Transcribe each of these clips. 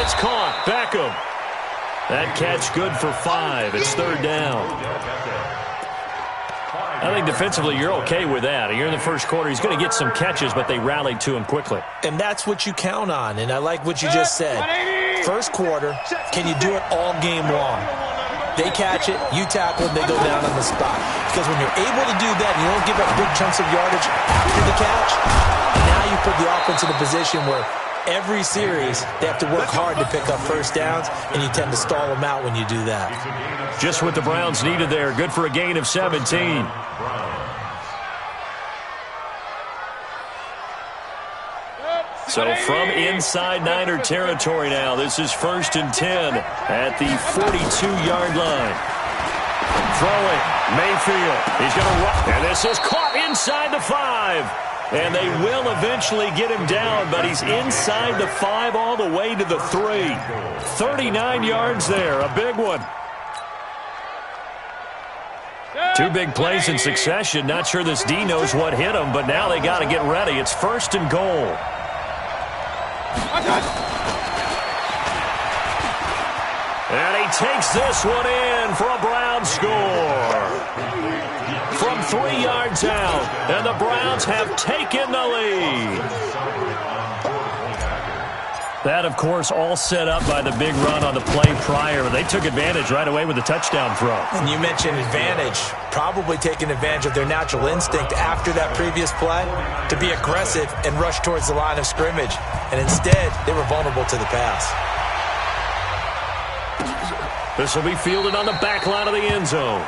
it's caught. Beckham. That catch good for 5. It's third down. I think defensively you're okay with that. You're in the first quarter. He's going to get some catches, but they rallied to him quickly. And that's what you count on, and I like what you just said. First quarter, can you do it all game long? They catch it, you tackle it, they go down on the spot. Because when you're able to do that and you don't give up big chunks of yardage after the catch, now you put the offense in a position where every series they have to work hard to pick up first downs, and you tend to stall them out when you do that. Just what the Browns needed there. Good for a gain of 17. So from inside Niner territory now, this is 1st and 10 at the 42-yard line. Throwing, Mayfield. He's going to run, and this is caught inside the 5. And they will eventually get him down, but he's inside the 5 all the way to the 3. 39 yards there, a big one. 2 big plays in succession. Not sure this D knows what hit him, but now they got to get ready. It's 1st and goal. And he takes this one in for a Brown score. From 3 yards out, and the Browns have taken the lead. That, of course, all set up by the big run on the play prior. They took advantage right away with the touchdown throw. And you mentioned advantage, probably taking advantage of their natural instinct after that previous play to be aggressive and rush towards the line of scrimmage. And instead, they were vulnerable to the pass. This will be fielded on the back line of the end zone.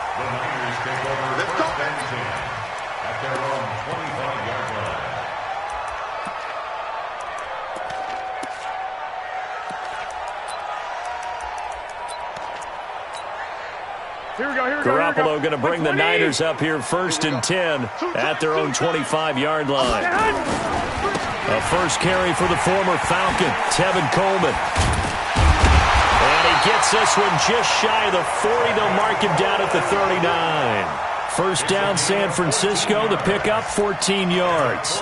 Garoppolo going to bring the Niners up here 1st and 10 at their own 25-yard line. A first carry for the former Falcon, Tevin Coleman. And he gets this one just shy of the 40. They'll mark him down at the 39. First down, San Francisco. The pickup, 14 yards.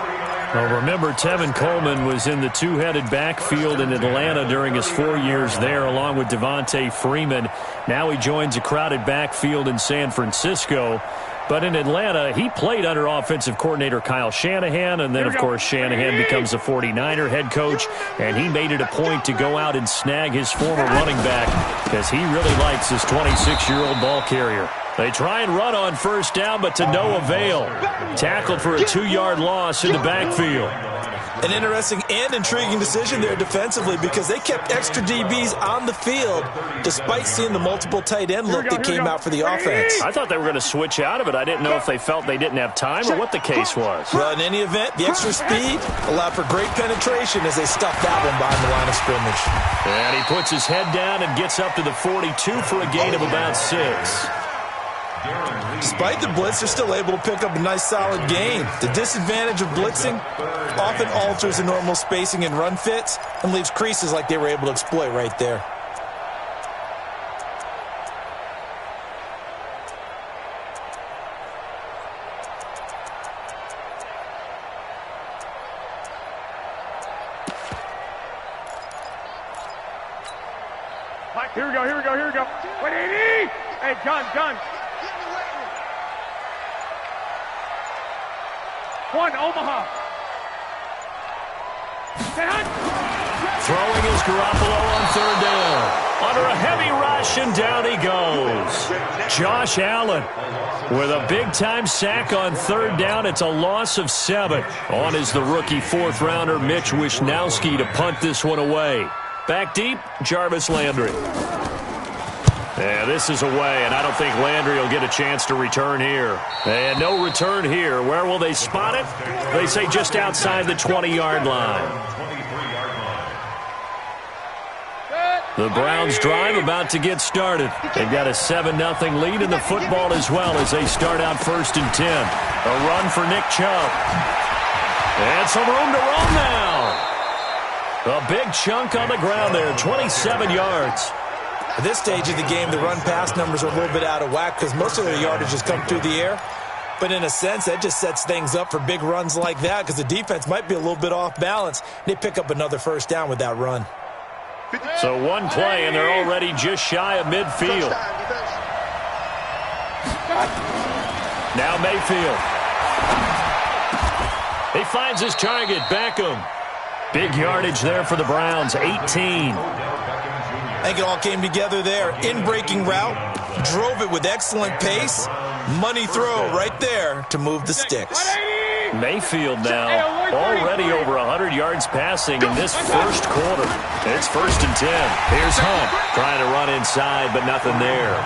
Well, remember, Tevin Coleman was in the two-headed backfield in Atlanta during his 4 years there, along with Devontae Freeman. Now he joins a crowded backfield in San Francisco. But in Atlanta, he played under offensive coordinator Kyle Shanahan, and then, of course, Shanahan becomes a 49er head coach, and he made it a point to go out and snag his former running back because he really likes his 26-year-old ball carrier. They try and run on first down, but to no avail. Tackled for a 2-yard loss in the backfield. An interesting and intriguing decision there defensively because they kept extra DBs on the field despite seeing the multiple tight end look that came out for the offense. I thought they were going to switch out of it. I didn't know if they felt they didn't have time or what the case was. Well, in any event, the extra speed allowed for great penetration as they stuffed that one behind the line of scrimmage. And he puts his head down and gets up to the 42 for a gain of about 6. Despite the blitz, they're still able to pick up a nice solid gain. The disadvantage of blitzing often alters the normal spacing and run fits and leaves creases like they were able to exploit right there. Here we go. 180! Hey, John. One, Omaha. Throwing is Garoppolo on 3rd down. Under a heavy rush, and down he goes. Josh Allen with a big-time sack on 3rd down. It's a loss of 7. On is the rookie 4th-rounder Mitch Wishnowsky to punt this one away. Back deep, Jarvis Landry. Yeah, this is away, and I don't think Landry will get a chance to return here. And no return here. Where will they spot it? They say just outside the 20-yard line. The Browns drive about to get started. They've got a 7-0 lead in the football as well as they start out 1st and 10. A run for Nick Chubb. And some room to run now. A big chunk on the ground there, 27 yards. At this stage of the game, the run-pass numbers are a little bit out of whack because most of their yardage has come through the air. But in a sense, that just sets things up for big runs like that because the defense might be a little bit off balance. They pick up another first down with that run. So one play, and they're already just shy of midfield. Now Mayfield. He finds his target, Beckham. Big yardage there for the Browns, 18. I think it all came together there. In-breaking route, drove it with excellent pace. Money throw right there to move the sticks. Mayfield now already over 100 yards passing in this first quarter. It's 1st and 10. Here's Hunt trying to run inside, but nothing there.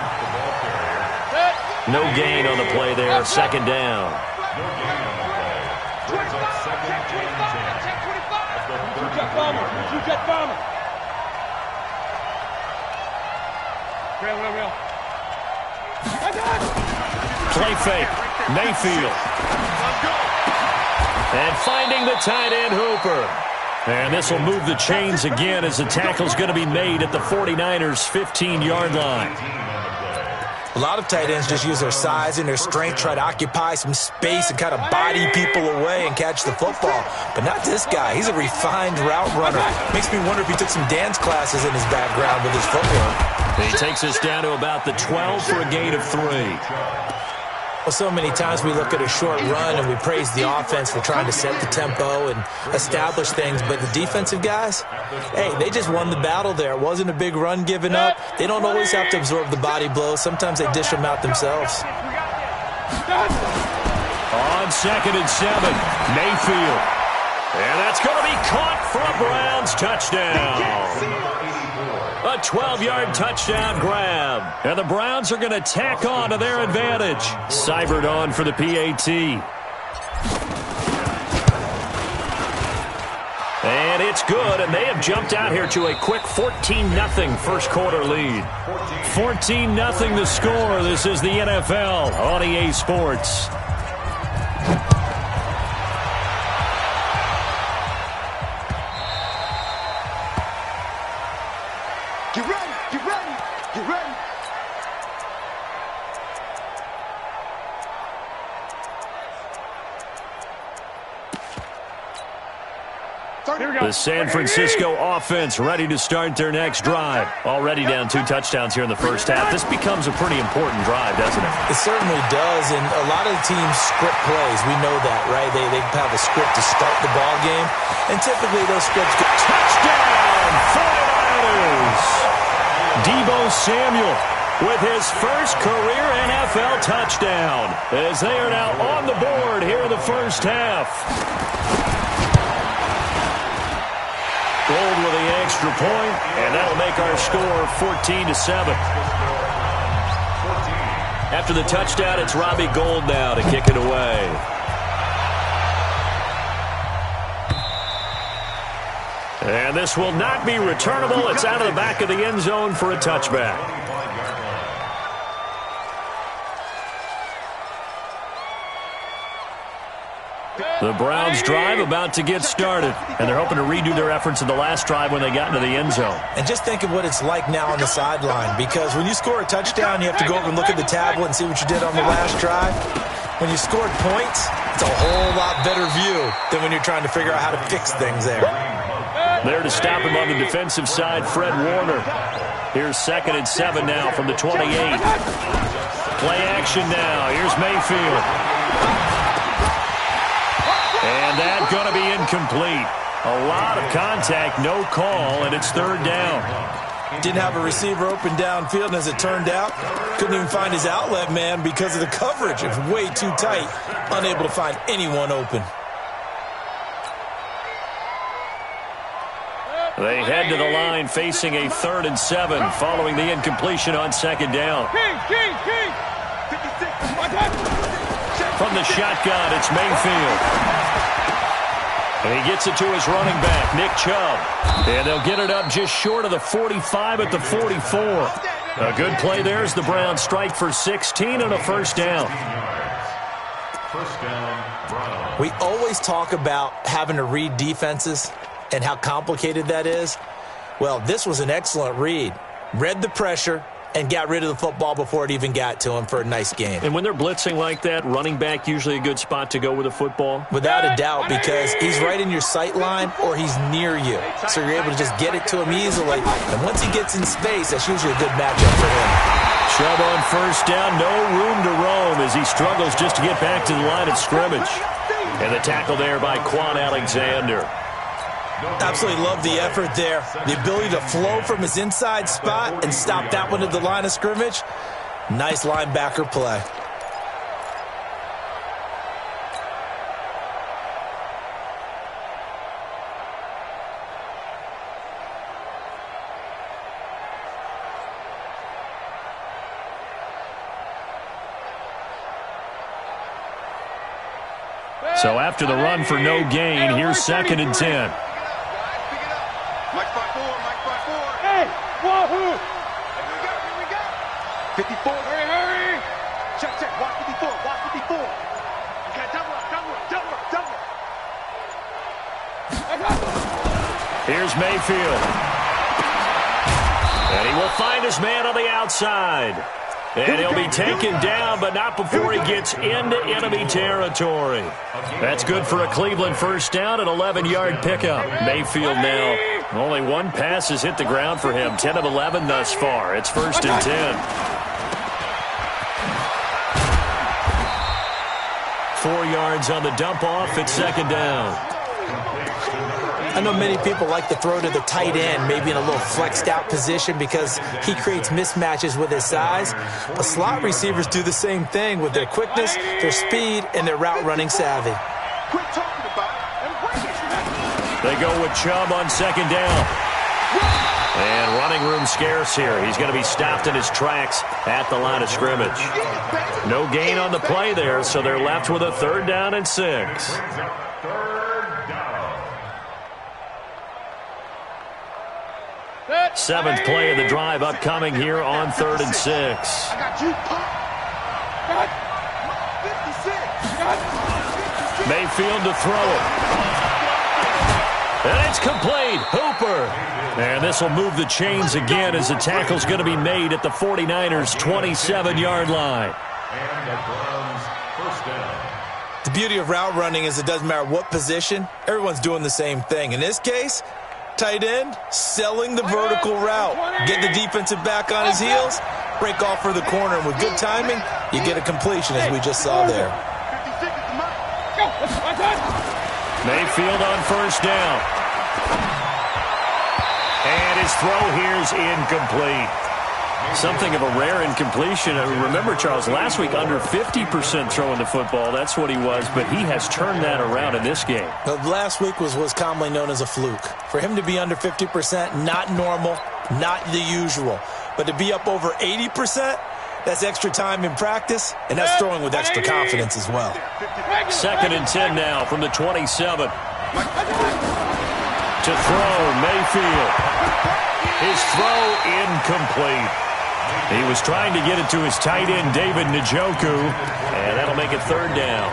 No gain on the play there. 2nd down. Play fake. Mayfield. And finding the tight end Hooper. And this will move the chains again as the tackle's going to be made at the 49ers' 15-yard line. A lot of tight ends just use their size and their strength, try to occupy some space and kind of body people away and catch the football. But not this guy. He's a refined route runner. Makes me wonder if he took some dance classes in his background with his footwork. He takes us down to about the 12 for a gain of 3. Well, so many times we look at a short run and we praise the offense for trying to set the tempo and establish things, but the defensive guys, hey, they just won the battle there. It wasn't a big run given up. They don't always have to absorb the body blows. Sometimes they dish them out themselves. On 2nd and 7, Mayfield. And that's going to be caught for a Browns touchdown. A 12-yard touchdown grab. And the Browns are going to tack on to their advantage. Seibert on for the PAT. And it's good, and they have jumped out here to a quick 14-0 first quarter lead. 14-0 the score. This is the NFL on EA Sports. Get ready, get ready, get ready. The San Francisco offense ready to start their next drive. Already down 2 touchdowns here in the first half. This becomes a pretty important drive, doesn't it? It certainly does, and a lot of the teams script plays. We know that, right? They have a script to start the ball game, and typically those scripts get touchdown 49ers. Deebo Samuel with his first career NFL touchdown as they are now on the board here in the first half. Gold with the extra point, and that'll make our score 14-7. After the touchdown, it's Robbie Gould now to kick it away. And this will not be returnable. It's out of the back of the end zone for a touchback. The Browns drive about to get started, and they're hoping to redo their efforts in the last drive when they got into the end zone. And just think of what it's like now on the sideline, because when you score a touchdown, you have to go over and look at the tablet and see what you did on the last drive. When you scored points, it's a whole lot better view than when you're trying to figure out how to fix things there. There to stop him on the defensive side, Fred Warner. Here's 2nd and 7 now from the 28. Play action now. Here's Mayfield. And that's going to be incomplete. A lot of contact, no call, and it's 3rd down. Didn't have a receiver open downfield, and as it turned out, couldn't even find his outlet man because of the coverage. It was way too tight, unable to find anyone open. They head to the line facing a 3rd and 7 following the incompletion on 2nd down. From the shotgun, it's Mayfield. And he gets it to his running back, Nick Chubb. And they'll get it up just short of the 45 at the 44. A good play there as the Browns strike for 16 on a 1st down. We always talk about having to read defenses and how complicated that is. Well, this was an excellent read. Read the pressure, and got rid of the football before it even got to him for a nice gain. And when they're blitzing like that, running back usually a good spot to go with a football? Without a doubt, because he's right in your sight line or he's near you. So you're able to just get it to him easily. And once he gets in space, that's usually a good matchup for him. Chubb on first down, no room to roam as he struggles just to get back to the line of scrimmage. And the tackle there by Quan Alexander. Absolutely love the effort there. The ability to flow from his inside spot and stop that one at the line of scrimmage. Nice linebacker play. So after the run for no gain, here's 2nd and 10. Mike 5-4. Hey, wahoo! Here we go. 54. Hurry! Check. Watch 54. Okay, double up. Here's Mayfield. And he will find his man on the outside. And he'll be taken down, but not before he gets into enemy territory. That's good for a Cleveland first down, an 11-yard pickup. Mayfield now, only one pass has hit the ground for him, 10 of 11 thus far. It's 1st and 10. 4 yards on the dump off, it's 2nd down. I know many people like to throw to the tight end, maybe in a little flexed out position because he creates mismatches with his size. But slot receivers do the same thing with their quickness, their speed, and their route running savvy. Quit talking about it. They go with Chubb on 2nd down. And running room scarce here. He's going to be stopped in his tracks at the line of scrimmage. No gain on the play there, so they're left with a 3rd down and 6. Seventh play of the drive upcoming here on 3rd and 6. I got you. Pop. 56. Mayfield to throw it. And it's complete. Hooper. And this will move the chains again as the tackle's going to be made at the 49ers' 27-yard line. The beauty of route running is it doesn't matter what position. Everyone's doing the same thing. In this case, tight end, selling the vertical route. Get the defensive back on his heels, break off for the corner, and with good timing, you get a completion as we just saw there. Mayfield on first down. And his throw here's incomplete. Something of a rare incompletion. Remember, Charles, last week under 50% throwing the football. That's what he was, but he has turned that around in this game. Last week was commonly known as a fluke. For him to be under 50%, not normal, not the usual. But to be up over 80%, that's extra time in practice, and that's throwing with extra confidence as well. 2nd and 10 now from the 27. To throw, Mayfield. His throw incomplete. He was trying to get it to his tight end, David Njoku, and that'll make it 3rd down.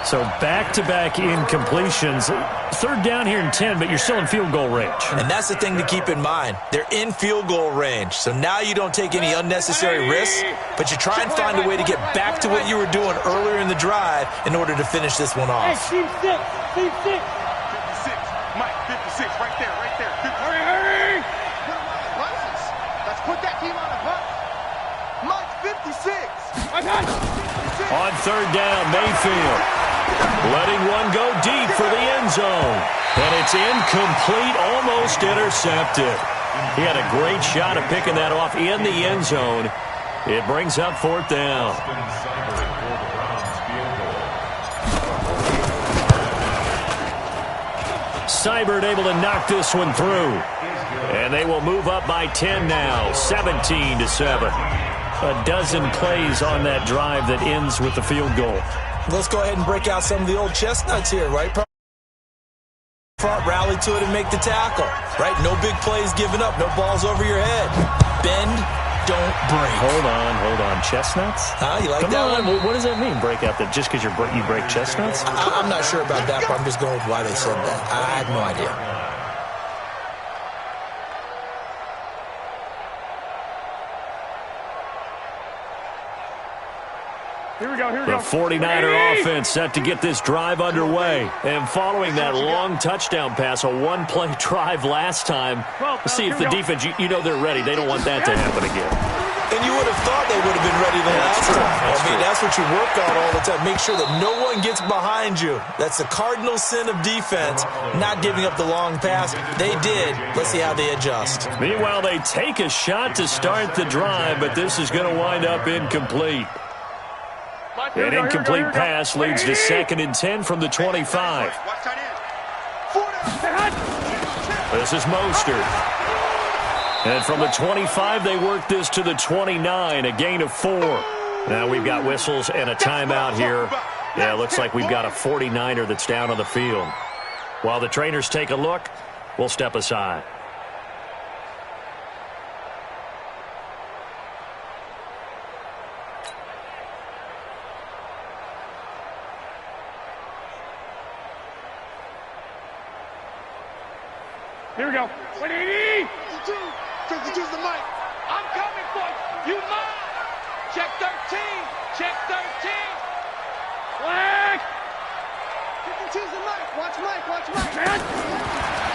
So back-to-back incompletions. 3rd down here in 10, but you're still in field goal range. And that's the thing to keep in mind. They're in field goal range. So now you don't take any unnecessary risks, but you try and find a way to get back to what you were doing earlier in the drive in order to finish this one off. Hey, team 6. 56. Mike, 56. Right there. Hurry! Let's put that team on a bus. Mike, 56. On 3rd down, Mayfield. Letting one go deep for the end zone. And it's incomplete, almost intercepted. He had a great shot at picking that off in the end zone. It brings up 4th down. Seibert able to knock this one through. And they will move up by 10 now, 17-7. A dozen plays on that drive that ends with the field goal. Let's go ahead and break out some of the old chestnuts here, right? Front, rally to it and make the tackle, right? No big plays given up, no balls over your head. Bend, don't break. Hold on. Chestnuts? You like Come that on. one? What does that mean, break out? That just because you break chestnuts? I'm not sure about that, but I'm just going with why they said that. I have no idea. The 49er offense set to get this drive underway. And following that long touchdown pass, a one-play drive last time, let's see if the defense, you know they're ready. They don't want that to happen again. And you would have thought they would have been ready the last time. That's what you work on all the time. Make sure that no one gets behind you. That's the cardinal sin of defense, not giving up the long pass. They did. Let's see how they adjust. Meanwhile, they take a shot to start the drive, but this is going to wind up incomplete. An incomplete pass leads to 2nd and 10 from the 25. This is Mostert. And from the 25, they work this to the 29, a gain of 4. Now we've got whistles and a timeout here. Yeah, it looks like we've got a 49er that's down on the field. While the trainers take a look, we'll step aside. Here we go. 180. 52's the mic. I'm coming for you. You mine. Check 13. Check 13. Flag. 52's the mic. Watch Mike. Watch Mike.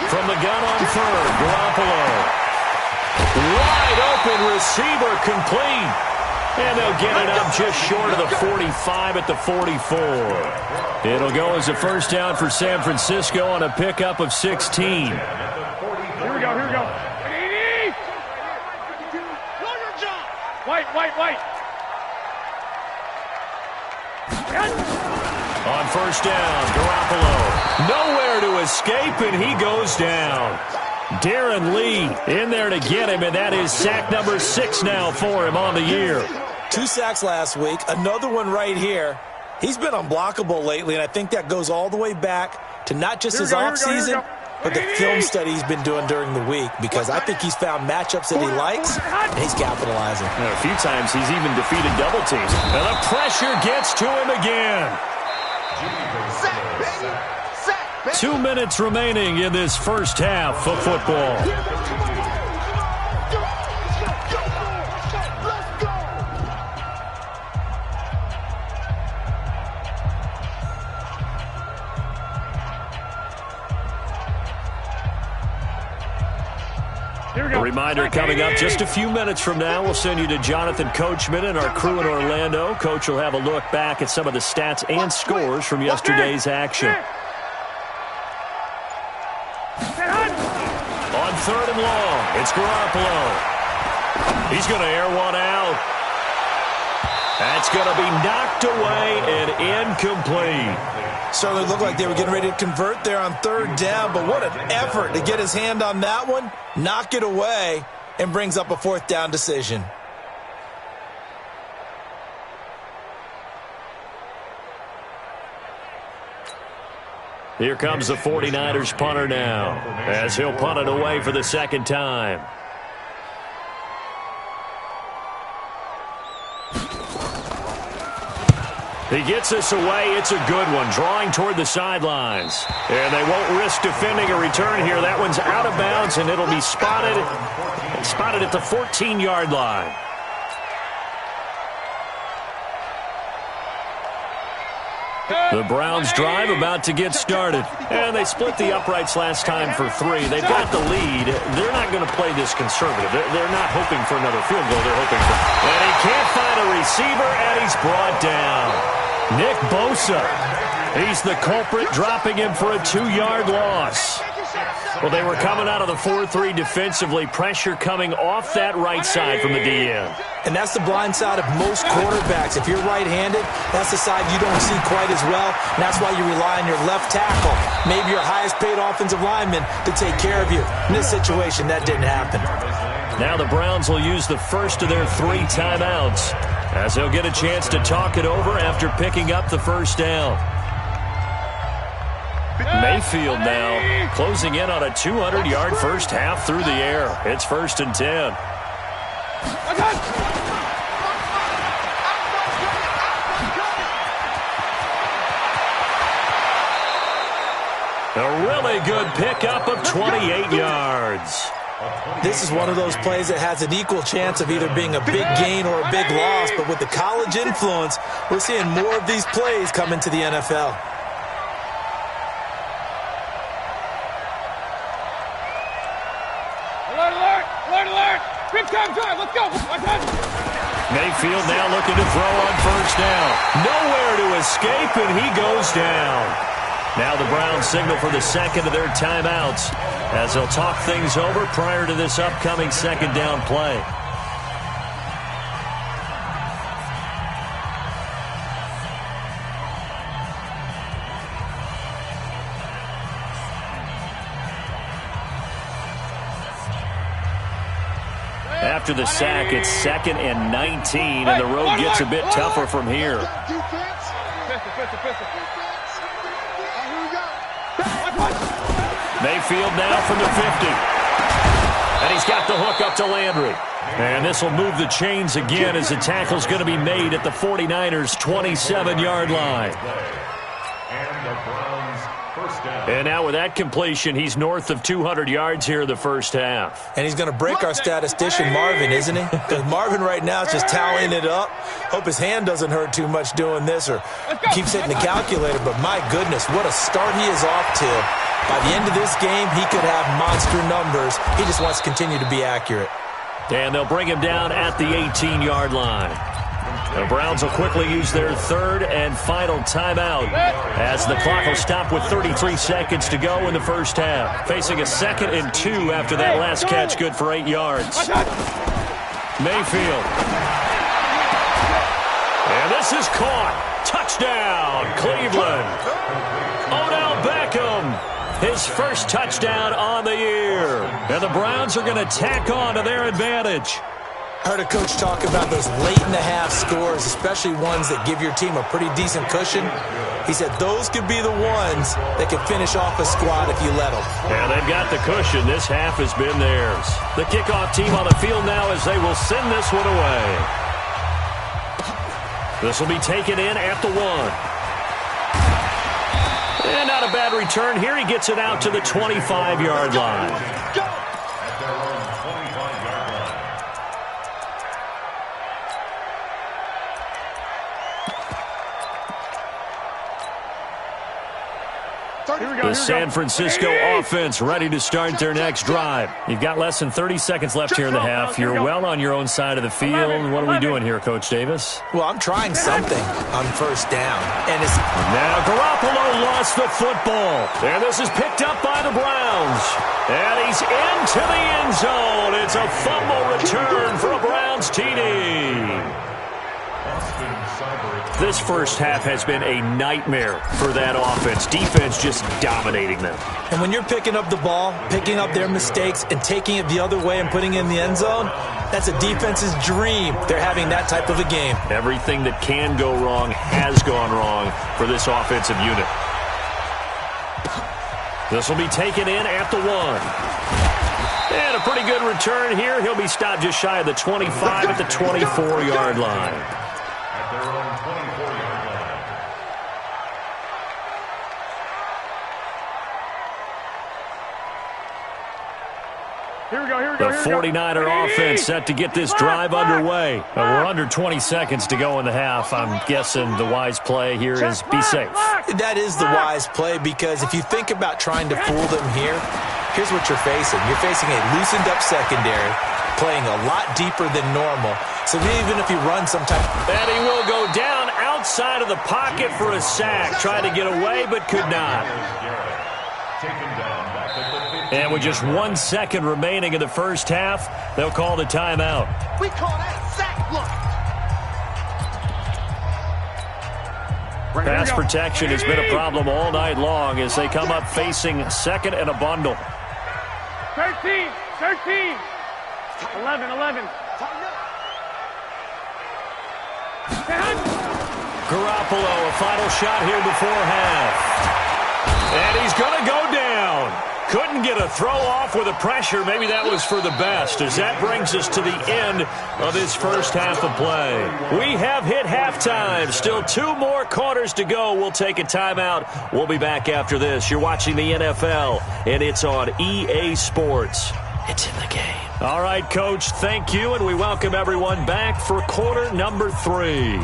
From the gun on third, Garoppolo. Wide open receiver complete. And they'll get it up just short of the 45 at the 44. It'll go as a first down for San Francisco on a pickup of 16. Here we go. 180. Know your job. White. On first down, Garoppolo. Nowhere to escape, and he goes down. Darren Lee in there to get him, and that is sack number 6 now for him on the year. 2 sacks last week, another one right here. He's been unblockable lately, and I think that goes all the way back to not just his offseason, but the film study he's been doing during the week, because I think he's found matchups that he likes, and he's capitalizing. And a few times he's even defeated double teams. And the pressure gets to him again. Sack, baby. Sack, baby. 2 minutes remaining in this first half of football. A reminder coming up just a few minutes from now. We'll send you to Jonathan Coachman and our crew in Orlando. Coach will have a look back at some of the stats and scores from yesterday's action. On third and long, it's Garoppolo. He's going to air one out. That's going to be knocked away and incomplete. Certainly looked like they were getting ready to convert there on third down, but what an effort to get his hand on that one, knock it away, and brings up a fourth down decision. Here comes the 49ers punter now, as he'll punt it away for the second time. He gets this away. It's a good one, drawing toward the sidelines. And they won't risk defending a return here. That one's out of bounds, and it'll be spotted at the 14-yard line. The Browns drive about to get started. And they split the uprights last time for 3. They've got the lead. They're not going to play this conservative. They're not hoping for another field goal. They're hoping for... And he can't find a receiver, and he's brought down. Nick Bosa. He's the culprit, dropping him for a 2-yard loss. Well, they were coming out of the 4-3 defensively. Pressure coming off that right side from the DN. And that's the blind side of most quarterbacks. If you're right-handed, that's the side you don't see quite as well. And that's why you rely on your left tackle, maybe your highest-paid offensive lineman, to take care of you. In this situation, that didn't happen. Now the Browns will use the first of their 3 timeouts, as they'll get a chance to talk it over after picking up the first down. Mayfield now closing in on a 200-yard first half through the air. It's 1st and 10. A really good pickup of 28 yards. This is one of those plays that has an equal chance of either being a big gain or a big loss, but with the college influence, we're seeing more of these plays come into the NFL. Alert, alert, alert, alert. Big time drive, let's go. Mayfield now looking to throw on first down. Nowhere to escape, and he goes down. Now the Browns signal for the second of their timeouts as they'll talk things over prior to this upcoming second down play. After the sack, it's 2nd and 19, and the road gets a bit tougher from here. Mayfield now from the 50. And he's got the hook up to Landry. And this will move the chains again as the tackle's going to be made at the 49ers' 27-yard line. And now with that completion, he's north of 200 yards here in the first half. And he's going to break our statistician, Marvin, isn't he? Because Marvin right now is just tallying it up. Hope his hand doesn't hurt too much doing this or keeps hitting the calculator. But my goodness, what a start he is off to. By the end of this game, he could have monster numbers. He just wants to continue to be accurate. And they'll bring him down at the 18-yard line. The Browns will quickly use their third and final timeout as the clock will stop with 33 seconds to go in the first half. Facing a 2nd and 2 after that last catch, good for 8 yards. Mayfield. And this is caught. Touchdown, Cleveland. Odell Beckham. His first touchdown on the year. And the Browns are going to tack on to their advantage. I heard a coach talk about those late-in-the-half scores, especially ones that give your team a pretty decent cushion. He said those could be the ones that can finish off a squad if you let them. And they've got the cushion. This half has been theirs. The kickoff team on the field now as they will send this one away. This will be taken in at the 1. And not a bad return here. He gets it out to the 25-yard line. The San Francisco offense ready to start their next drive. You've got less than 30 seconds left here in the half. You're well on your own side of the field. What are we doing here, Coach Davis? Well, I'm trying something on first down. And it's now Garoppolo lost the football. And this is picked up by the Browns. And he's into the end zone. It's a fumble return for a Browns TD. This first half has been a nightmare for that offense. Defense just dominating them. And when you're picking up the ball, picking up their mistakes, and taking it the other way and putting it in the end zone, that's a defense's dream. They're having that type of a game. Everything that can go wrong has gone wrong for this offensive unit. This will be taken in at the 1. And a pretty good return here. He'll be stopped just shy of the 25 at the 24-yard line. The 49er offense set to get this drive underway. We're under 20 seconds to go in the half. I'm guessing the wise play here is be safe. That is the wise play because if you think about trying to fool them here, here's what you're facing. You're facing a loosened-up secondary, playing a lot deeper than normal. So even if you run some type... And he will go down outside of the pocket for a sack. Tried to get away, but could not. And with just 1 second remaining in the first half, they'll call the timeout. We call that sack block. Pass protection has been a problem all night long as they come up facing 2nd and a bundle. 13, 11. Garoppolo, a final shot here before half. And he's going to go down. Couldn't get a throw off with the pressure. Maybe that was for the best, as that brings us to the end of this first half of play. We have hit halftime. Still 2 more quarters to go. We'll take a timeout. We'll be back after this. You're watching the NFL, and it's on EA Sports. It's in the game. All right, Coach, thank you, and we welcome everyone back for quarter number 3.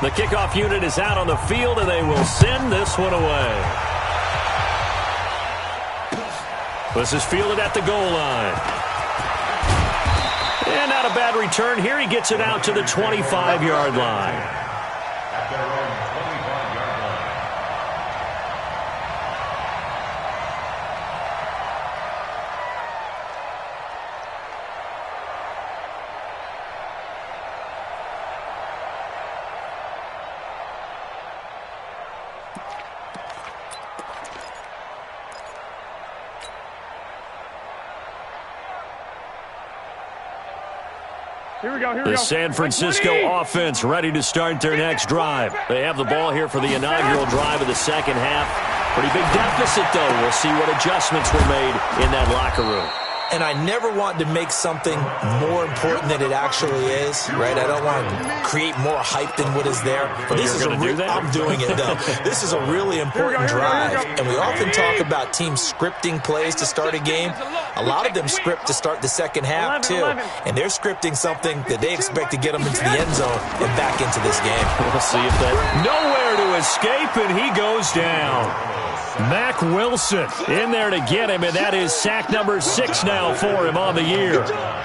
The kickoff unit is out on the field, and they will send this one away. This is fielded at the goal line. And not a bad return here. He gets it out to the 25-yard line. The San Francisco offense ready to start their next drive. They have the ball here for the inaugural drive of the second half. Pretty big deficit, though. We'll see what adjustments were made in that locker room. And I never want to make something more important than it actually is, right? I don't want to create more hype than what is there. But this is I'm doing it, though. This is a really important drive. And we often talk about teams scripting plays to start a game. A lot of them script to start the second half, too. And they're scripting something that they expect to get them into the end zone and back into this game. We'll see if that nowhere to escape, and he goes down. Mack Wilson in there to get him, and that is sack number 6 now for him on the year.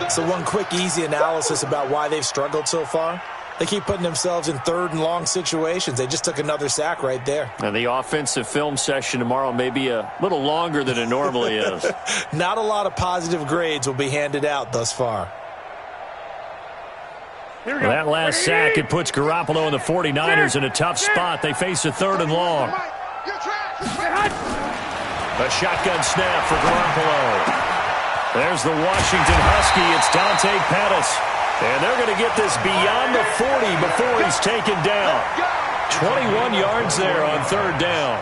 So one quick, easy analysis about why they've struggled so far. They keep putting themselves in third and long situations. They just took another sack right there. And the offensive film session tomorrow may be a little longer than it normally is. Not a lot of positive grades will be handed out thus far. Well, that last sack, it puts Garoppolo and the 49ers in a tough spot. They face a 3rd and long. A shotgun snap for Garoppolo. There's the Washington Husky. It's Dante Pettis. And they're going to get this beyond the 40 before he's taken down. 21 yards there on 3rd down.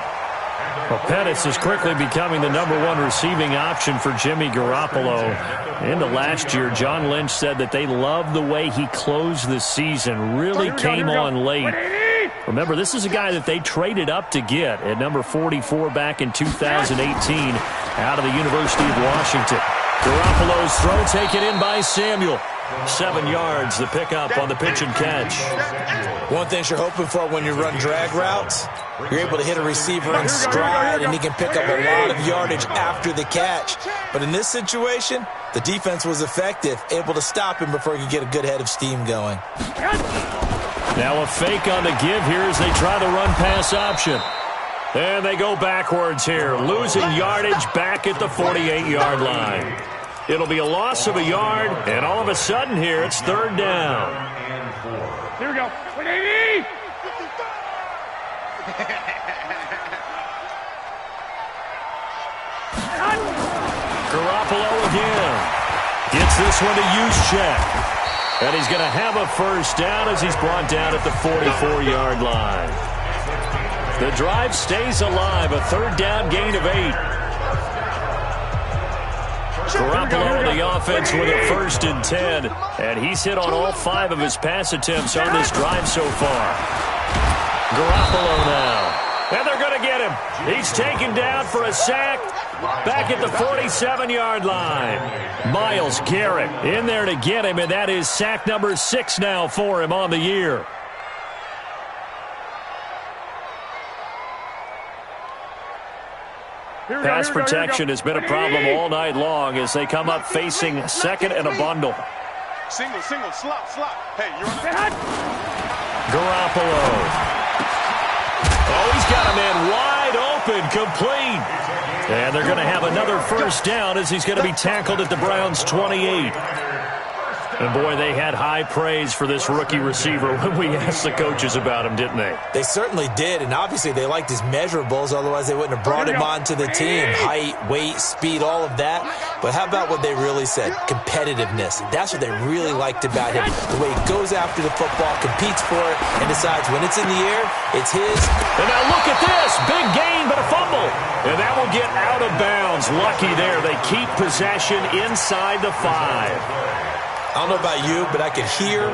Well, Pettis is quickly becoming the #1 receiving option for Jimmy Garoppolo. Into last year, John Lynch said that they loved the way he closed the season. Really came on late. Remember, this is a guy that they traded up to get at number 44 back in 2018 out of the University of Washington. Garoppolo's throw taken in by Samuel. 7 yards, the pickup on the pitch and catch. One thing you're hoping for when you run drag routes, you're able to hit a receiver in stride, and he can pick up a lot of yardage after the catch. But in this situation, the defense was effective, able to stop him before he could get a good head of steam going. Now a fake on the give here as they try the run-pass option. And they go backwards here, losing yardage back at the 48-yard line. It'll be a loss of a yard, and all of a sudden here, it's 3rd down. Here we go. 180! Garoppolo again. Gets this one to Juszczyk. And he's going to have a 1st down as he's brought down at the 44-yard line. The drive stays alive, a 3rd down gain of 8. Garoppolo on the offense with a 1st and 10. And he's hit on all 5 of his pass attempts on this drive so far. Garoppolo now. And they're going to get him. He's taken down for a sack back at the 47-yard line. Myles Garrett in there to get him, and that is sack number 6 now for him on the year. Pass protection has been a problem all night long as they come up facing 2nd and a bundle. Single, slot. Hey, you're on the Garoppolo. Oh, he's got a man wide open, complete. And they're going to have another 1st down as he's going to be tackled at the Browns' 28. And, boy, they had high praise for this rookie receiver when we asked the coaches about him, didn't they? They certainly did, and obviously they liked his measurables, otherwise they wouldn't have brought him onto the team. Height, weight, speed, all of that. But how about what they really said? Competitiveness. That's what they really liked about him. The way he goes after the football, competes for it, and decides when it's in the air, it's his. And now look at this. Big gain, but a fumble. And that will get out of bounds. Lucky there. They keep possession inside the 5. I don't know about you, but I could hear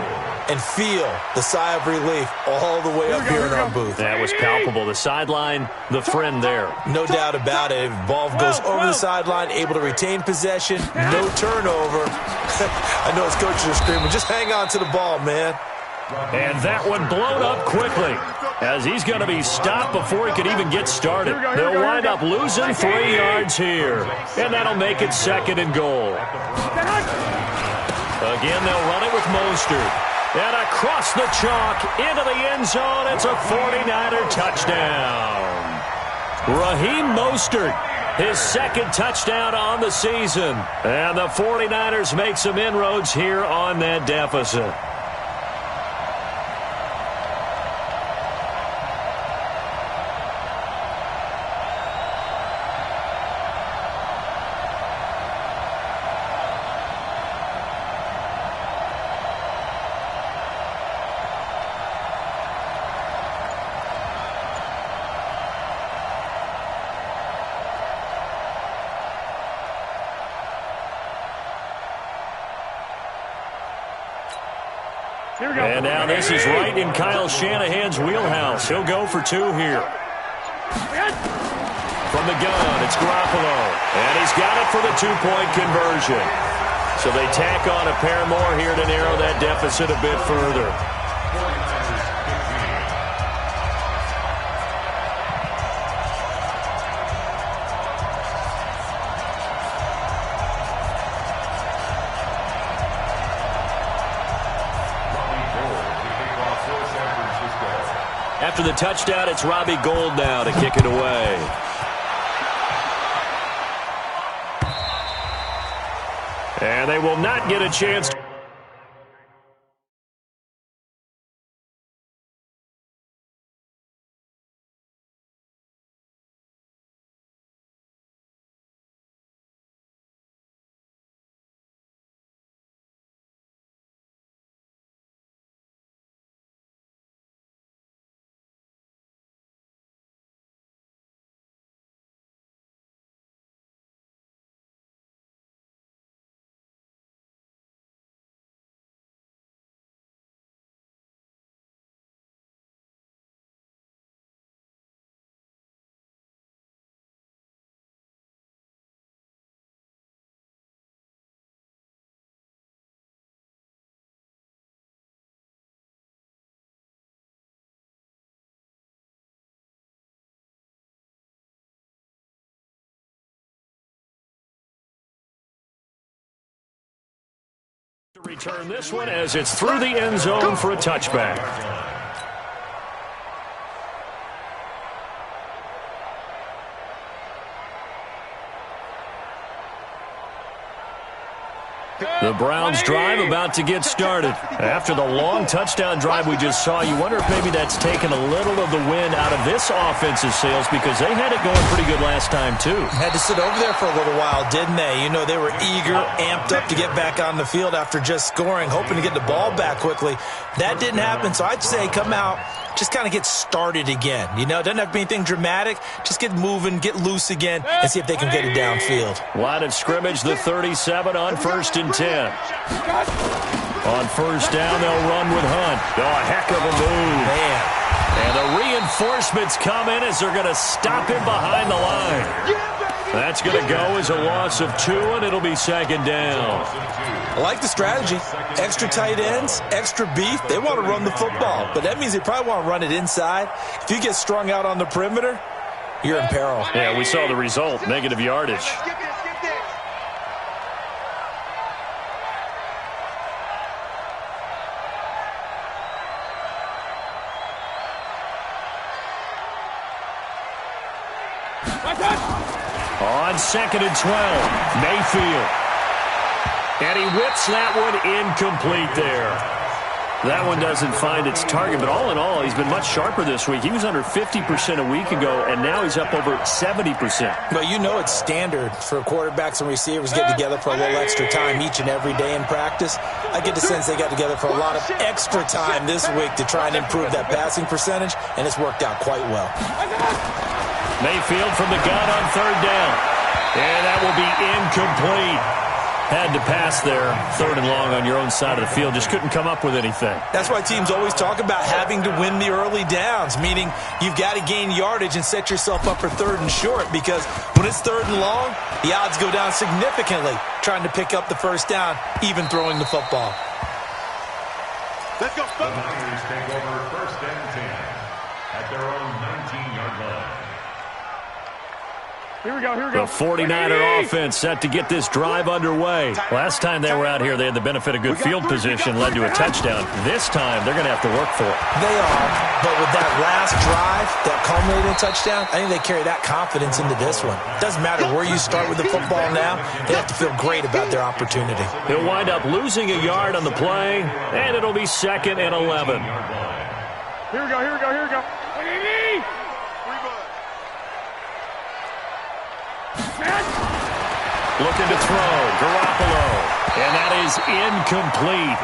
and feel the sigh of relief all the way up here in our booth. That was palpable. The sideline, the friend there. No doubt about it. Ball goes over the sideline, able to retain possession, no turnover. I know his coaches are screaming, just hang on to the ball, man. And that one blown up quickly as he's going to be stopped before he could even get started. They'll wind up losing 3 yards here, and that'll make it 2nd and goal. Again, they'll run it with Mostert. And across the chalk into the end zone, it's a 49er touchdown. Raheem Mostert, his 2nd touchdown on the season. And the 49ers make some inroads here on that deficit. And now this is right in Kyle Shanahan's wheelhouse. He'll go for 2 here. From the gun, it's Garoppolo. And he's got it for the 2-point conversion. So they tack on a pair more here to narrow that deficit a bit further. After the touchdown, it's Robbie Gould now to kick it away. And they will not get a chance to return this one as it's through the end zone for a touchback. The Browns drive about to get started. After the long touchdown drive we just saw, you wonder if maybe that's taken a little of the wind out of this offensive sails because they had it going pretty good last time too. Had to sit over there for a little while, didn't they? You know, they were eager, amped up to get back on the field after just scoring, hoping to get the ball back quickly. That didn't happen, so I'd say come out, just kind of get started again. You know, it doesn't have to be anything dramatic. Just get moving, get loose again, and see if they can get it downfield. Line of scrimmage, the 37 on 1st and 10. On 1st down, they'll run with Hunt. Oh, a heck of a move. Man. And the reinforcements come in as they're going to stop him behind the line. That's going to go as a loss of 2, and it'll be 2nd down. I like the strategy. Extra tight ends, extra beef. They want to run the football, but that means they probably want to run it inside. If you get strung out on the perimeter, you're in peril. Yeah, we saw the result, negative yardage. On 2nd and 12, Mayfield. And he whips that one incomplete there. That one doesn't find its target, but all in all, he's been much sharper this week. He was under 50% a week ago, and now he's up over 70%. But you know it's standard for quarterbacks and receivers get together for a little extra time each and every day in practice. I get the sense they got together for a lot of extra time this week to try and improve that passing percentage, and it's worked out quite well. Mayfield from the gun on 3rd down. And that will be incomplete. Had to pass there, 3rd and long on your own side of the field. Just couldn't come up with anything. That's why teams always talk about having to win the early downs, meaning you've got to gain yardage and set yourself up for 3rd and short, because when it's 3rd and long, the odds go down significantly trying to pick up the first down, even throwing the football. Let's go. The Niners take over 1st and 10 at their own 19-yard line. Here we go. The 49er offense set to get this drive underway. Last time they were out here, they had the benefit of good field position, led to a touchdown. This time, they're going to have to work for it. They are, but with that last drive, that culminating touchdown, I think they carry that confidence into this one. Doesn't matter where you start with the football now, they have to feel great about their opportunity. He'll wind up losing a yard on the play, and it'll be 2nd and 11. Here we go. Looking to throw, Garoppolo, and that is incomplete.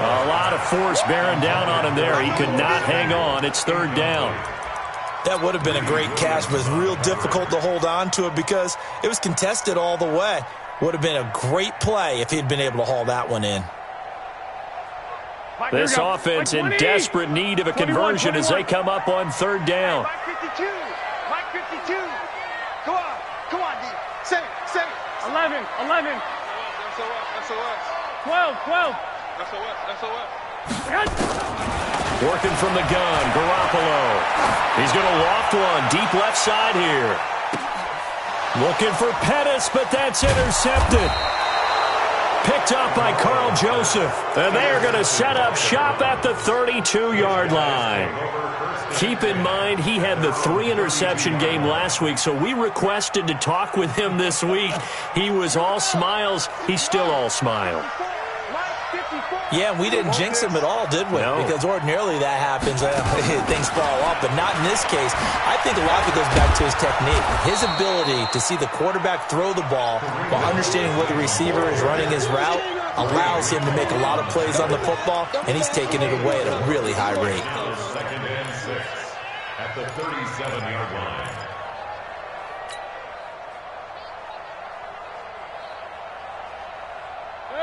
A lot of force bearing down on him there. He could not hang on. It's 3rd down. That would have been a great catch, but it's real difficult to hold on to it because it was contested all the way. Would have been a great play if he'd been able to haul that one in. This offense in desperate need of a conversion as they come up on 3rd down. Mike 52. Mike 52. Go on. Come on, D. Say it. 11. SOS. 12. SOS. Working from the gun, Garoppolo. He's going to loft one deep left side here. Looking for Pettis, but that's intercepted. Picked up by Carl Joseph. And they are going to set up shop at the 32-yard line. Keep in mind, he had the 3-interception game last week, so we requested to talk with him this week. He was all smiles. He's still all smile. Yeah, we didn't jinx him at all, did we? No. Because ordinarily that happens. Things fall off, but not in this case. I think a lot of it goes back to his technique. His ability to see the quarterback throw the ball while understanding what the receiver is running his route allows him to make a lot of plays on the football, and he's taking it away at a really high rate. 2nd and 6 at the 37-yard line.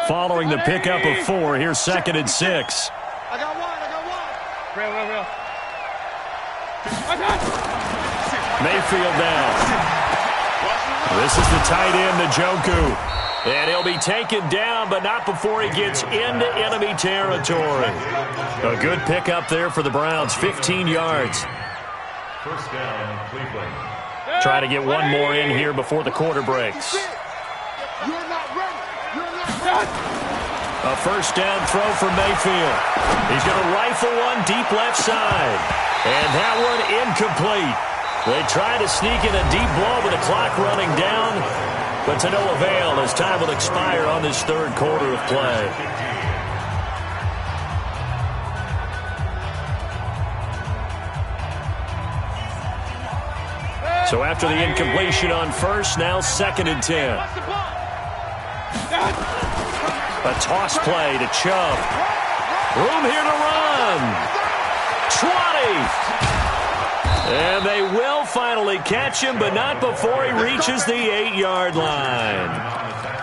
Following the pickup of 4, here's 2nd and 6. I got one. Real. Mayfield down. This is the tight end, Njoku. And he'll be taken down, but not before he gets into enemy territory. A good pickup there for the Browns, 15 yards. 1st down, Cleveland. Try to get one more in here before the quarter breaks. You're not ready. A 1st down throw for Mayfield. He's going to rifle one deep left side. And that one incomplete. They try to sneak in a deep ball with the clock running down, but to no avail as time will expire on this 3rd quarter of play. So after the incompletion on 1st, now 2nd and 10. A toss play to Chubb. Room here to run. 20. And they will finally catch him, but not before he reaches the 8-yard line.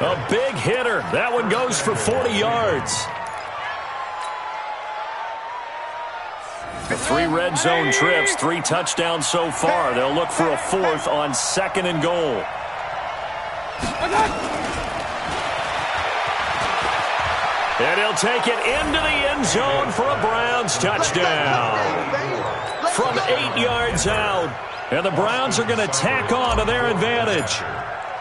A big hitter. That one goes for 40 yards. The 3 red zone trips, 3 touchdowns so far. They'll look for a 4th on 2nd and goal. And he'll take it into the end zone for a Browns touchdown. From 8 yards out. And the Browns are going to tack on to their advantage.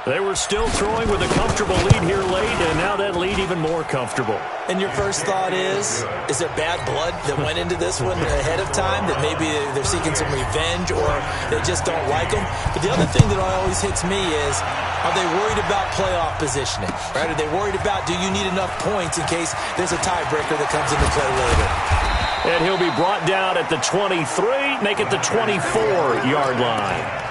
They were still throwing with a comfortable lead here late, and now that lead even more comfortable. And your first thought is there bad blood that went into this one ahead of time, that maybe they're seeking some revenge or they just don't like them? But the other thing that always hits me is, are they worried about playoff positioning? Right? Are they worried about, do you need enough points in case there's a tiebreaker that comes into play later? And he'll be brought down at the 23, make it the 24-yard line.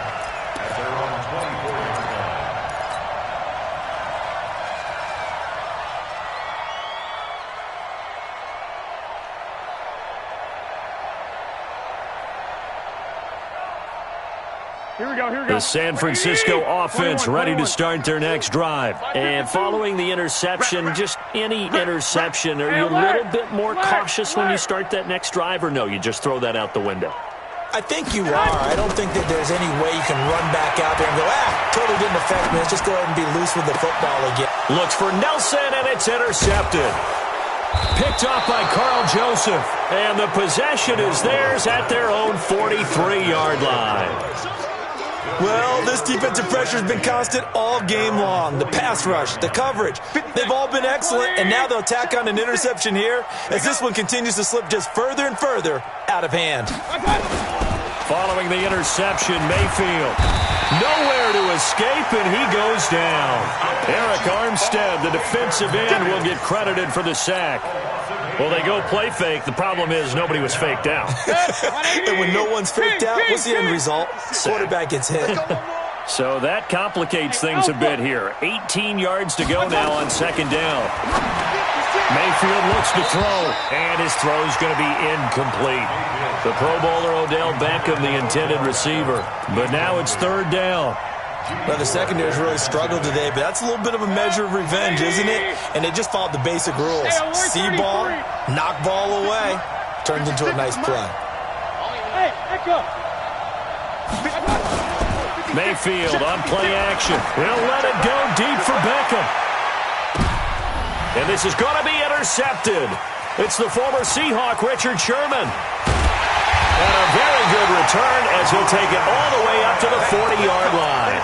The San Francisco offense ready to start their next drive. And following the interception, just any interception, are you a little bit more cautious when you start that next drive, or no, you just throw that out the window? I think you are. I don't think that there's any way you can run back out there and go, totally didn't affect me. Let's just go ahead and be loose with the football again. Looks for Nelson, and it's intercepted. Picked off by Carl Joseph. And the possession is theirs at their own 43-yard line. Well, this defensive pressure has been constant all game long. The pass rush, the coverage, they've all been excellent, and now they'll tack on an interception here as this one continues to slip just further and further out of hand. Following the interception, Mayfield nowhere to escape, and he goes down. Eric Armstead, the defensive end, will get credited for the sack. Well, they go play fake. The problem is nobody was faked out. And when no one's faked out, what's the end result? Quarterback gets hit. So that complicates things a bit here. 18 yards to go now on second down. Mayfield looks to throw, and his throw is going to be incomplete. The Pro Bowler Odell Beckham, the intended receiver. But now it's third down. Well, the secondary's really struggled today, but that's a little bit of a measure of revenge, isn't it? And they just followed the basic rules. See ball, knock ball away, turns into a nice play. Mayfield on play action. He'll let it go deep for Beckham. And this is going to be intercepted. It's the former Seahawk, Richard Sherman. And a very good return as he'll take it all the way up to the 40-yard line.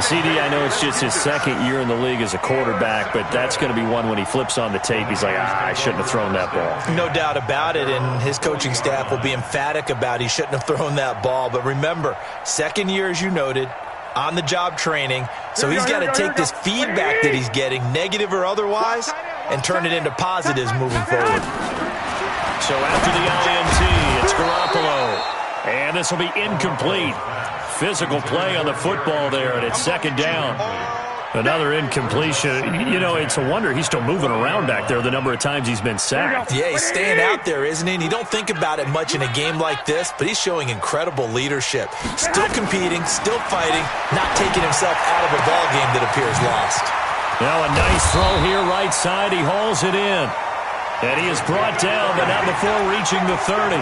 CD, I know it's just his second year in the league as a quarterback, but that's going to be one when he flips on the tape. He's like, I shouldn't have thrown that ball. No doubt about it, and his coaching staff will be emphatic about he shouldn't have thrown that ball. But remember, second year, as you noted, on-the-job training, so he's got to take this feedback that he's getting, negative or otherwise, and turn it into positives moving forward. So after the INT, it's Garoppolo. And this will be incomplete. Physical play on the football there, and it's second down. Another incompletion. You know, it's a wonder he's still moving around back there the number of times he's been sacked. Yeah, he's staying out there, isn't he? And you don't think about it much in a game like this, but he's showing incredible leadership. Still competing, still fighting, not taking himself out of a ball game that appears lost. Now a nice throw here, right side. He hauls it in. And he is brought down, but not before reaching the 30.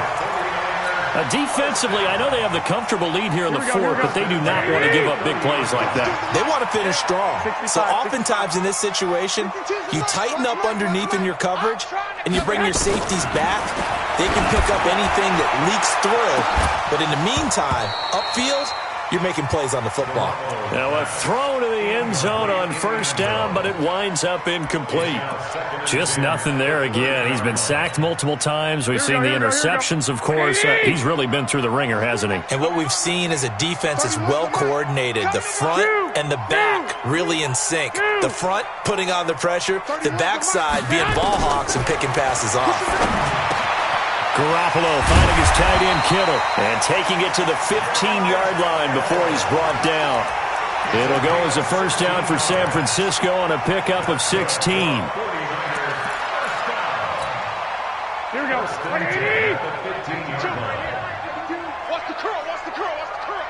Defensively, I know they have the comfortable lead here in the fourth, but they do not want to give up big plays like that. They want to finish strong. So oftentimes in this situation, you tighten up underneath in your coverage, and you bring your safeties back. They can pick up anything that leaks through. But in the meantime, upfield, you're making plays on the football. Now a throw to the end zone on first down, but it winds up incomplete. Just nothing there again. He's been sacked multiple times. We've seen the interceptions, of course. He's really been through the ringer, hasn't he? And what we've seen is a defense that's well coordinated. The front and the back really in sync. The front putting on the pressure, the backside being ball hawks and picking passes off. Garoppolo finding his tight end Kittle and taking it to the 15-yard line before he's brought down. It'll go as a first down for San Francisco on a pickup of 16. Here we go. 180. Watch the curl. Watch the curl. Watch the curl.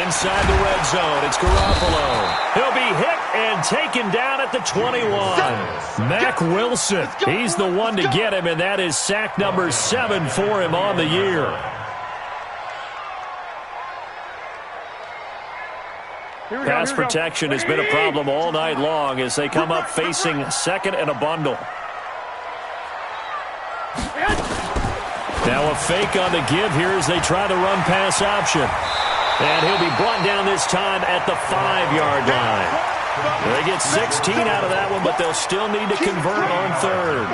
Inside the red zone, it's Garoppolo. He'll be hit and taken down at the 21. Mack Wilson, he's the one to get him, and that is sack number 7 for him on the year. Pass protection has been a problem all night long as they come up facing second and a bundle. Now a fake on the give here as they try the run pass option. And he'll be brought down this time at the 5-yard line. They get 16 out of that one, but they'll still need to convert on third.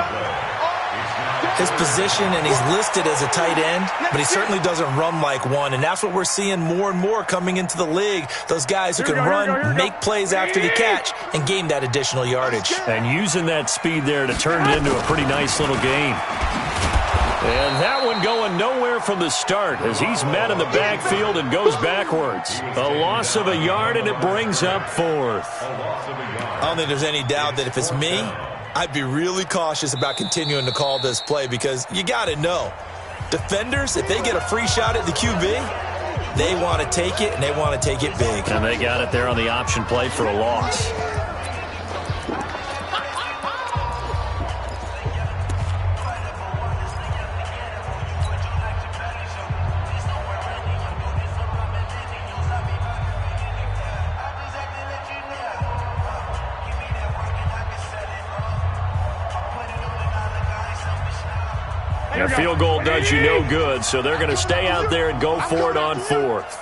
His position, and he's listed as a tight end, but he certainly doesn't run like one, and that's what we're seeing more and more coming into the league. Those guys who can run, make plays after the catch, and gain that additional yardage. And using that speed there to turn it into a pretty nice little game. And that one going nowhere from the start as he's met in the backfield and goes backwards. A loss of a yard, and it brings up fourth. I don't think there's any doubt that if it's me, I'd be really cautious about continuing to call this play because you got to know. Defenders, if they get a free shot at the QB, they want to take it, and they want to take it big. And they got it there on the option play for a loss. A field goal does you no good, so they're going to stay out there and go for it on fourth.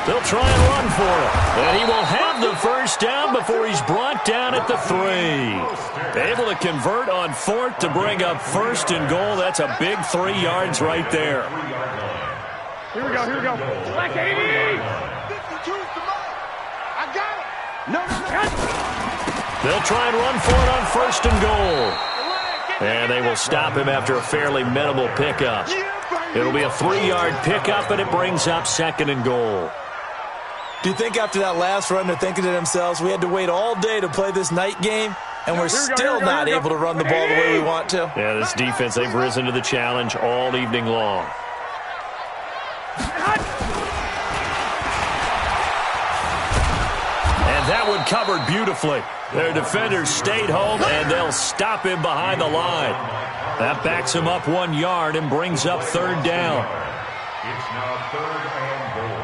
They'll try and run for it. And he will have the first down before he's brought down at the 3. Able to convert on fourth to bring up first and goal. That's a big 3 yards right there. Here we go. Black 80! I got it! No. They'll try and run for it on first and goal. And they will stop him after a fairly minimal pickup. It'll be a 3-yard pickup, and it brings up second and goal. Do you think after that last run they're thinking to themselves, we had to wait all day to play this night game, and we're still not able to run the ball the way we want to? Yeah, this defense, they've risen to the challenge all evening long. And that one covered beautifully. Their defenders stayed home, and they'll stop him behind the line. That backs him up 1 yard and brings up third down. It's now third and goal.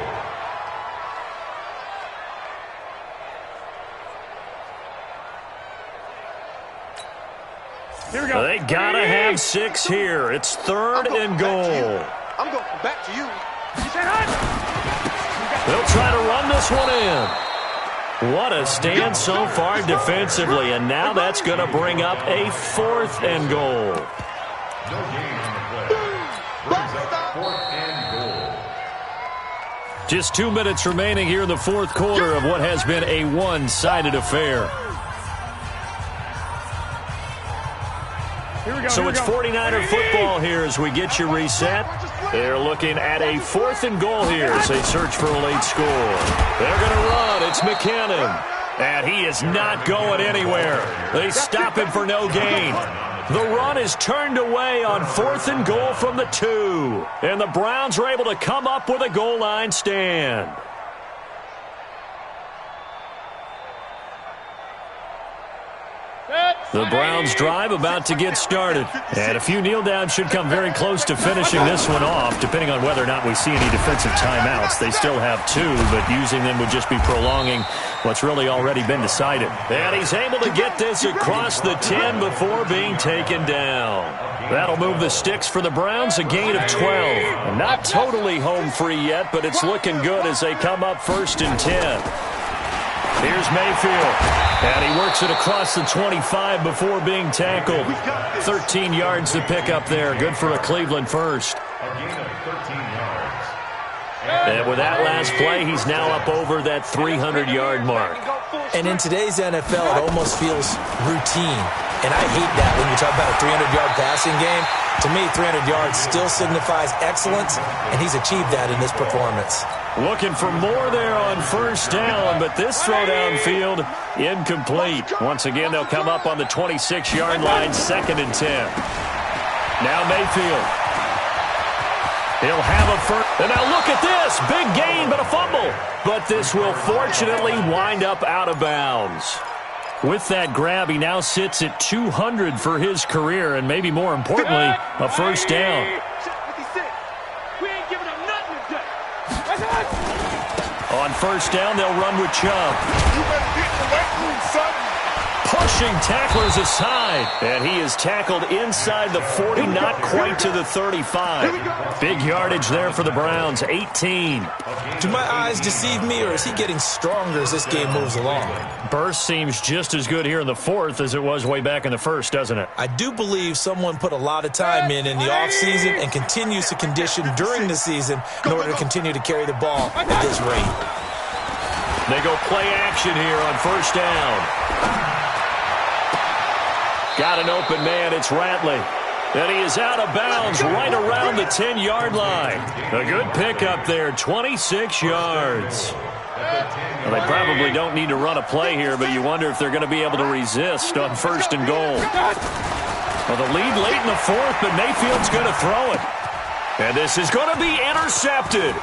Here we go. They gotta have 6 here. It's third and goal. I'm going back to you. They'll try to run this one in. What a stand so far defensively, and now that's going to bring up a fourth and goal. No gain on the play. Brings up fourth and goal. Just 2 minutes remaining here in the fourth quarter of what has been a one-sided affair. So it's 49er football here as we get you reset. They're looking at a fourth and goal here as they search for a late score. They're going to run. It's McKinnon. And he is not going anywhere. They stop him for no gain. The run is turned away on fourth and goal from the 2. And the Browns are able to come up with a goal line stand. The Browns drive about to get started. And a few kneel downs should come very close to finishing this one off, depending on whether or not we see any defensive timeouts. They still have 2, but using them would just be prolonging what's really already been decided. And he's able to get this across the 10 before being taken down. That'll move the sticks for the Browns, a gain of 12. Not totally home free yet, but it's looking good as they come up first and 10. Here's Mayfield, and he works it across the 25 before being tackled. 13 yards to pick up there. Good for a Cleveland first. A gain of 13 yards. And with that last play, he's now up over that 300-yard mark. And in today's NFL, it almost feels routine. And I hate that when you talk about a 300-yard passing game. To me, 300 yards still signifies excellence, and he's achieved that in this performance. Looking for more there on first down, but this throw downfield incomplete. Once again, they'll come up on the 26-yard line, second and 10. Now Mayfield. He'll have a first. And now look at this. Big gain, but a fumble. But this will fortunately wind up out of bounds. With that grab, he now sits at 200 for his career, and maybe more importantly, a first down. On first down, they'll run with Chubb. You better get in the weight room, son. Pushing tacklers aside. And he is tackled inside the 40, not quite to the 35. Big yardage there for the Browns, 18. Do my eyes deceive me, or is he getting stronger as this game moves along? Burst seems just as good here in the fourth as it was way back in the first, doesn't it? I do believe someone put a lot of time in the offseason and continues to condition during the season in order to continue to carry the ball at this rate. They go play action here on first down. Got an open man, it's Ratley. And he is out of bounds right around the 10-yard line. A good pickup there, 26 yards. Well, they probably don't need to run a play here, but you wonder if they're going to be able to resist on first and goal. Well, the lead late in the fourth, but Mayfield's going to throw it. And this is going to be intercepted.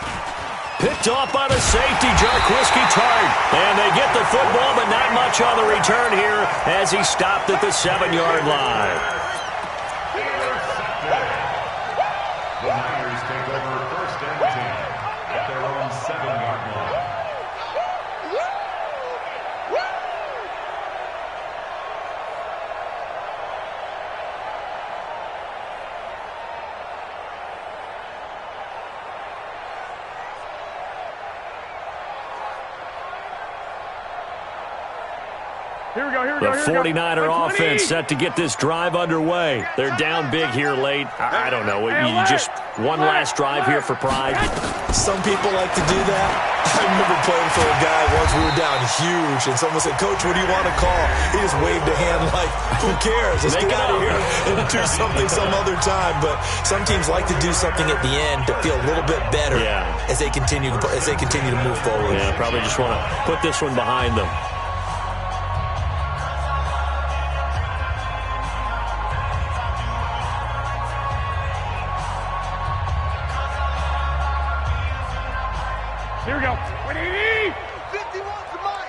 Picked off by the safety, Jarquiski Tart. And they get the football, but not much on the return here as he stopped at the 7-yard line. The Niners take over first and 10 at their own 7-yard line. The 49er offense set to get this drive underway. They're down big here late. I don't know. You just one last drive here for pride. Some people like to do that. I remember playing for a guy once. We were down huge, and someone said, "Coach, what do you want to call?" He just waved a hand like, "Who cares? Let's get out of here and do something some other time." But some teams like to do something at the end to feel a little bit better as they continue to move forward. Yeah, probably just want to put this one behind them. Here we go. 180. 51's the mic.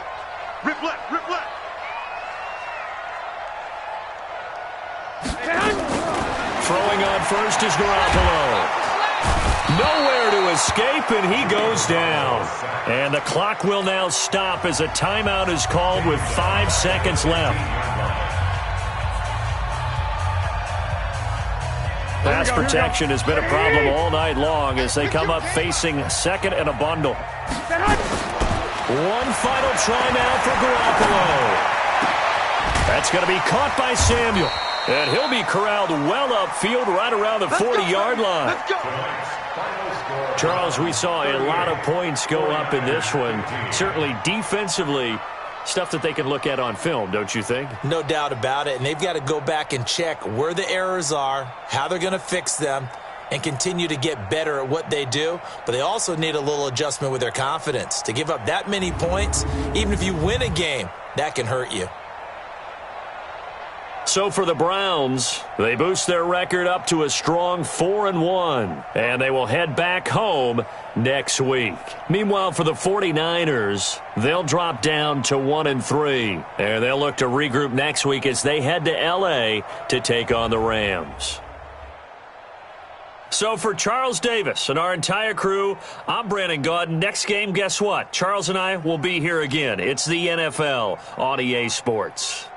Rip left. Rip left. Throwing on first is Garoppolo. Nowhere to escape, and he goes down. And the clock will now stop as a timeout is called with 5 seconds left. Pass protection has been a problem all night long as they come up facing second and a bundle. One final try now for Garoppolo. That's going to be caught by Samuel. And he'll be corralled well upfield right around the 40-yard line. Charles, we saw a lot of points go up in this one. Certainly defensively, stuff that they can look at on film, don't you think? No doubt about it. And they've got to go back and check where the errors are, how they're going to fix them, and continue to get better at what they do. But they also need a little adjustment with their confidence. To give up that many points, even if you win a game, that can hurt you. So for the Browns, they boost their record up to a strong 4-1, and they will head back home next week. Meanwhile, for the 49ers, they'll drop down to 1-3, and they'll look to regroup next week as they head to L.A. to take on the Rams. So for Charles Davis and our entire crew, I'm Brandon Gaudin. Next game, guess what? Charles and I will be here again. It's the NFL on EA Sports.